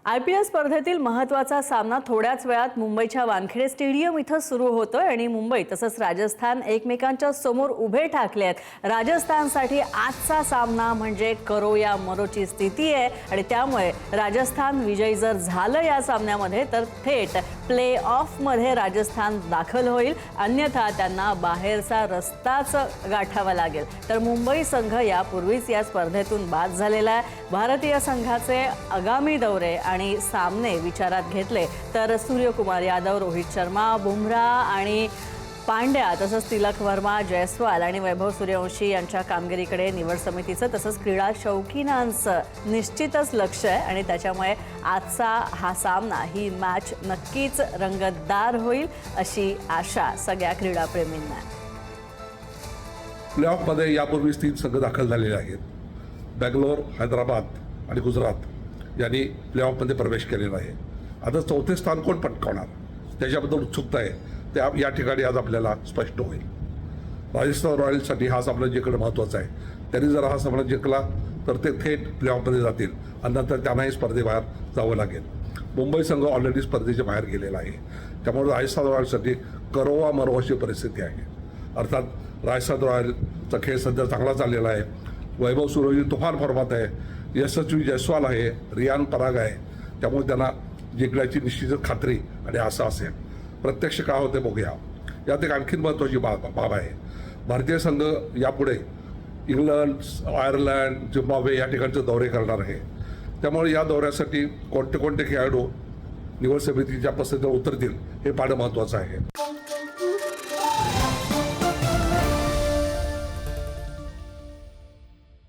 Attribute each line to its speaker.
Speaker 1: IPL स्पर्धेतील महत्त्वाचा सामना थोड्याच वेळात मुंबईच्या वानखेडे स्टेडियम इथं सुरू होतोय आणि मुंबई तसंच राजस्थान एकमेकांच्या समोर उभे ठाकले आहेत। राजस्थानसाठी आजचा सामना म्हणजे करो या मरोची स्थिती आहे आणि त्यामुळे राजस्थान विजयी जर झालं या सामन्यामध्ये तर थेट प्ले ऑफ मध्ये राजस्थान दाखल होईल, अन्यथा त्यांना बाहेरचा रस्ताच गाठावा लागेल। तर मुंबई संघ यापूर्वीच या स्पर्धेतून बाद झालेला आहे। भारतीय संघाचे आगामी दौरे आणि सामने विचारात घेतले तर सूर्यकुमार यादव, रोहित शर्मा, बुमराह आणि पांड्या तसंच तिलक वर्मा, जयस्वाल आणि वैभव सूर्यवंशी यांच्या कामगिरीकडे निवड समितीचं तसंच क्रीडा शौकीनांचं निश्चितच लक्ष आहे आणि त्याच्यामुळे आजचा हा सामना ही मॅच नक्कीच रंगतदार होईल अशी आशा सगळ्या क्रीडाप्रेमींना आहे।
Speaker 2: प्लेऑफमध्ये यापूर्वीच 3 संघ दाखल झालेले आहेत। बेंगलोर, हैदराबाद आणि गुजरात यांनी प्लेऑफमध्ये प्रवेश केलेला आहे। आता 4थे स्थान कोण पटकावणार त्याच्याबद्दल उत्सुकता आहे, त्या या ठिकाणी आज आपल्याला स्पष्ट होईल। राजस्थान रॉयल्ससाठी हा सामना जिंकणं महत्त्वाचा आहे। त्यांनी जर हा सामना जिंकला तर ते थेट प्लेऑफमध्ये जातील आणि नंतर त्यांनाही स्पर्धेबाहेर जावं लागेल। मुंबई संघ ऑलरेडी स्पर्धेच्या बाहेर गेलेला आहे, त्यामुळे राजस्थान रॉयल्ससाठी करो वा मरो अशी परिस्थिती आहे। अर्थात राजस्थान रॉयलचा खेळ सध्या चांगला चाललेला आहे। वैभव सूर्यवंशी तुफान फॉर्मात आहे, यशस्वी जयस्वाल आहे, रियान पराग आहे, त्यामुळे त्यांना जिंकण्याची निश्चितच खात्री आणि आशा असेल। प्रत्यक्ष काय होते बघूया। यात एक आणखी महत्त्वाची बाब आहे, भारतीय संघ यापुढे इंग्लंड, आयर्लंड, झिम्बाब्वे या ठिकाणचे दौरे करणार आहे। त्यामुळे या दौऱ्यासाठी कोणते कोणते खेळाडू निवड समितीच्या पसंतीवर उतरतील हे पाहणं महत्त्वाचं आहे।